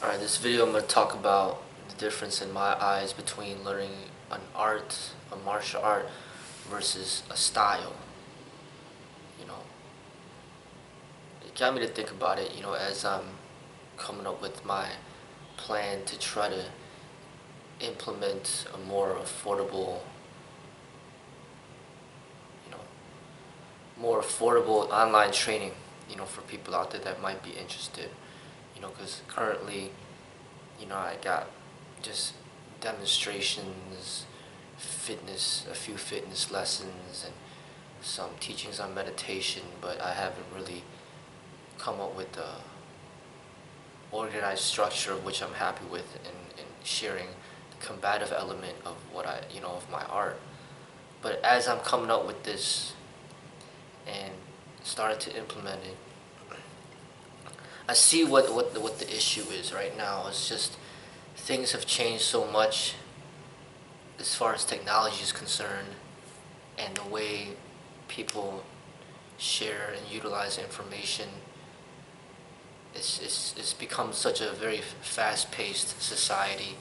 Alright, this video I'm going to talk about the difference in my eyes between learning an art, a martial art, versus a style. You know, it got me to think about it, as I'm coming up with my plan to try to implement a more affordable, you know, more affordable online training, for people out there that might be interested. Because currently, I got just demonstrations, a few fitness lessons, and some teachings on meditation, but I haven't really come up with a organized structure of which I'm happy with in sharing the combative element of what of my art. But as I'm coming up with this and started to implement it, I see what the issue is right now. It's just things have changed so much as far as technology is concerned, and the way people share and utilize information. It's become such a very fast-paced society,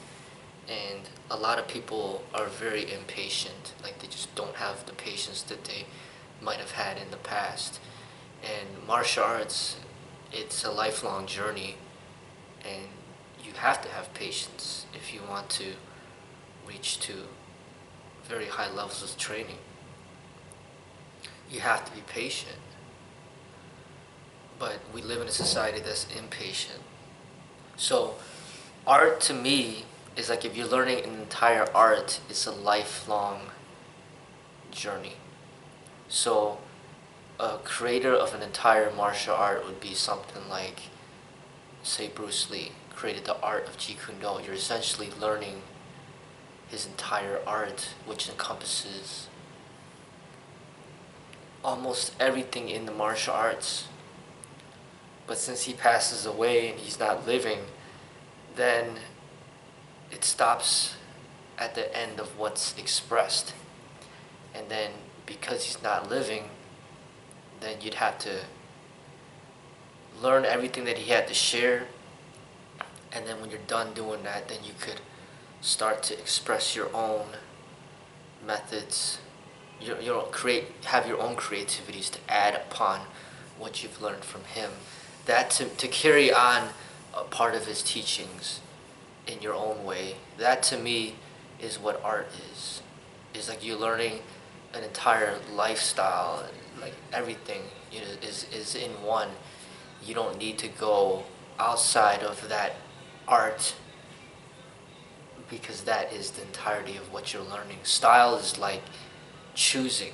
and a lot of people are very impatient. Like, they just don't have the patience that they might have had in the past. And martial arts, it's a lifelong journey, and you have to have patience if you want to reach to very high levels of training. You have to be patient. But we live in a society that's impatient. So art, to me, is like, if you're learning an entire art, it's a lifelong journey. So a creator of an entire martial art would be something like, say, Bruce Lee created the art of Jeet Kune Do. You're essentially learning his entire art, which encompasses almost everything in the martial arts. But since he passes away and he's not living, then it stops at the end of what's expressed. And then, because he's not living, then you'd have to learn everything that he had to share, and then when you're done doing that, then you could start to express your own methods, have your own creativities to add upon what you've learned from him. That to carry on a part of his teachings in your own way. That, to me, is what art is. It's like you're learning an entire lifestyle, like everything is in one. You don't need to go outside of that art, because that is the entirety of what you're learning. Style is like choosing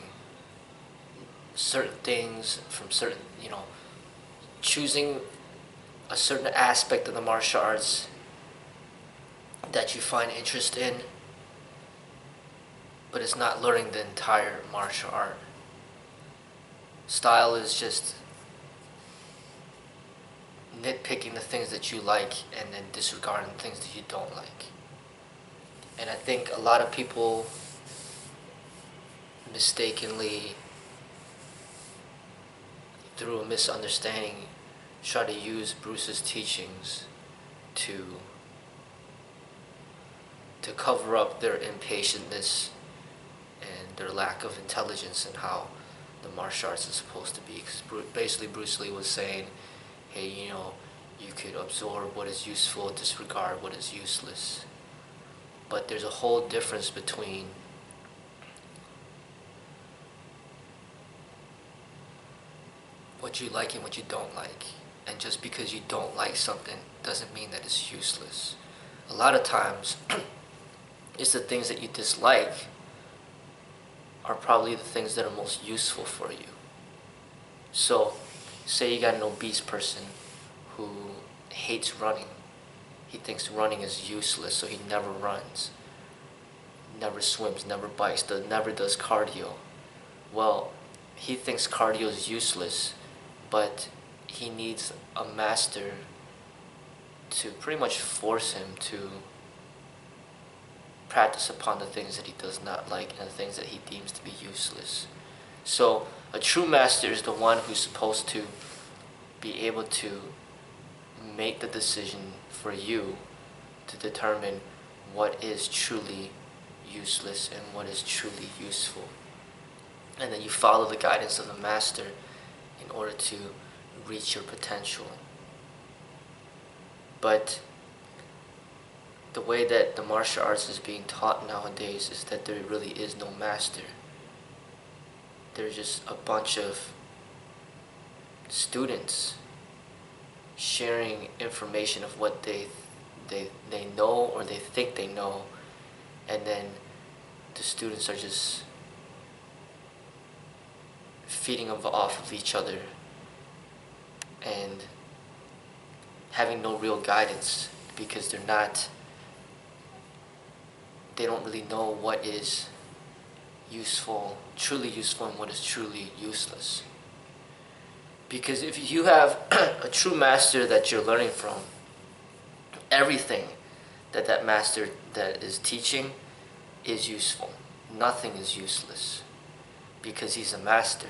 certain things from certain, choosing a certain aspect of the martial arts that you find interest in, but it's not learning the entire martial art. Style is just nitpicking the things that you like and then disregarding the things that you don't like. And I think a lot of people mistakenly, through a misunderstanding, try to use Bruce's teachings to cover up their impatientness and their lack of intelligence in how the martial arts is supposed to be. Because basically Bruce Lee was saying, hey, you could absorb what is useful, disregard what is useless. But there's a whole difference between what you like and what you don't like. And just because you don't like something doesn't mean that it's useless. A lot of times, it's the things that you dislike are probably the things that are most useful for you. So, say you got an obese person who hates running. He thinks running is useless, so he never runs, never swims, never bikes, never does cardio. Well, he thinks cardio is useless, but he needs a master to pretty much force him to practice upon the things that he does not like and the things that he deems to be useless. So a true master is the one who's supposed to be able to make the decision for you to determine what is truly useless and what is truly useful. And then you follow the guidance of the master in order to reach your potential. But the way that the martial arts is being taught nowadays is that there really is no master. There's just a bunch of students sharing information of what they know or they think they know, and then the students are just feeding off of each other and having no real guidance, because they don't really know what is useful, truly useful, and what is truly useless. Because if you have a true master that you're learning from, everything that master that is teaching is useful. Nothing is useless, because he's a master.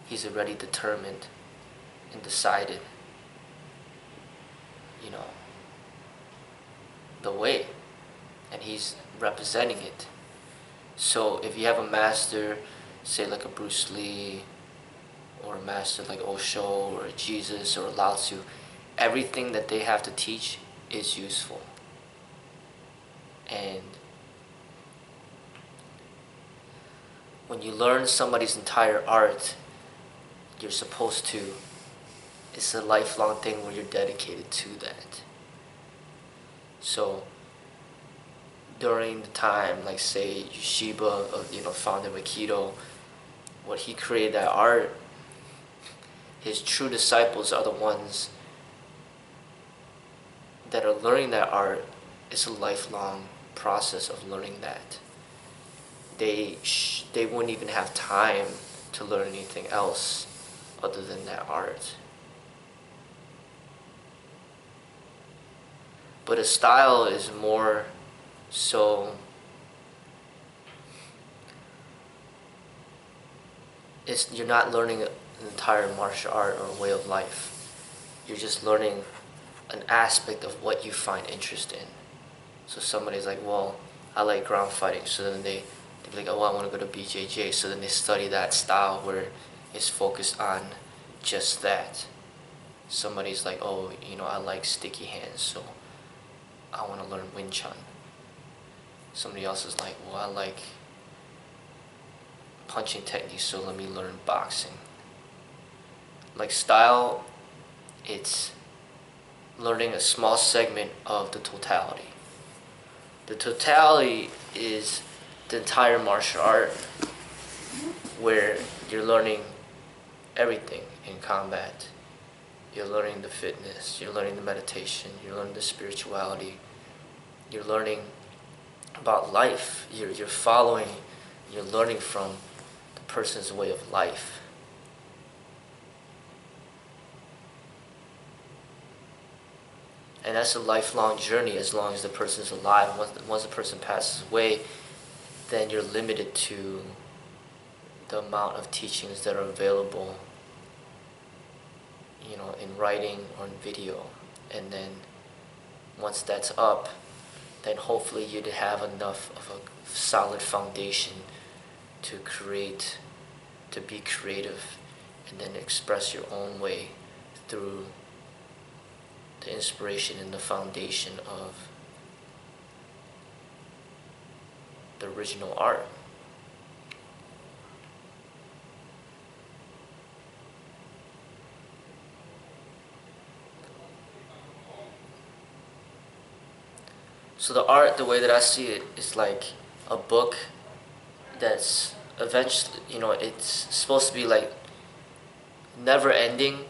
He's already determined and decided, the way, and he's representing it. So if you have a master, say like a Bruce Lee, or a master like Osho, or a Jesus, or a Lao Tzu, everything that they have to teach is useful. And when you learn somebody's entire art, you're supposed to, it's a lifelong thing where you're dedicated to that. So during the time, like say Yeshiva, founder of Aikido, what he created that art, his true disciples are the ones that are learning that art. It's a lifelong process of learning that. They wouldn't even have time to learn anything else other than that art. But a style is more so, you're not learning an entire martial art or way of life. You're just learning an aspect of what you find interest in. So somebody's like, well, I like ground fighting, so then they'd be like, oh, I want to go to BJJ, so then they study that style where it's focused on just that. Somebody's like, oh, I like sticky hands, so I want to learn Wing Chun. Somebody else is like, well, I like punching techniques, so let me learn boxing. Like style, it's learning a small segment of the totality. The totality is the entire martial art, where you're learning everything in combat. You're learning the fitness, you're learning the meditation, you're learning the spirituality, you're learning about life, you're following, you're learning from the person's way of life. And that's a lifelong journey as long as the person's alive. Once the person passes away, then you're limited to the amount of teachings that are available, in writing or in video. And then once that's up, then hopefully you'd have enough of a solid foundation to be creative, and then express your own way through the inspiration and the foundation of the original art. So the art, the way that I see it, is like a book that's eventually, it's supposed to be like never ending,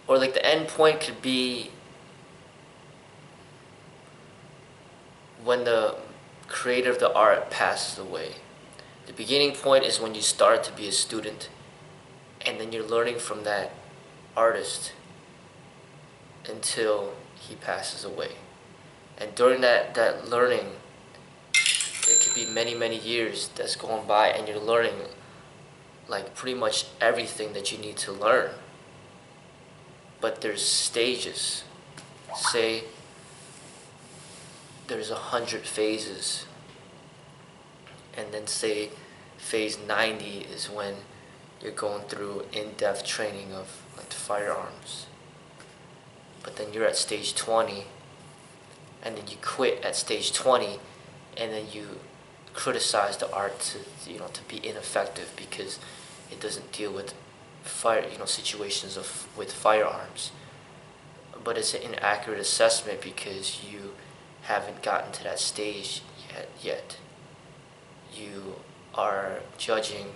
or like the end point could be when the creator of the art passes away. The beginning point is when you start to be a student, and then you're learning from that artist until he passes away. And during that learning, it could be many, many years that's going by, and you're learning like pretty much everything that you need to learn. but there's stages. Say there's 100 phases, and then say phase 90 is when you're going through in-depth training of like firearms. But then you're at stage 20, and then you quit at stage 20, and then you criticize the art to be ineffective because it doesn't deal with situations with firearms. But it's an inaccurate assessment because you haven't gotten to that stage yet. You are judging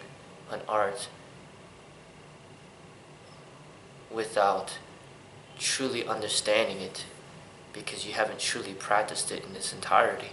an art without truly understanding it because you haven't truly practiced it in its entirety.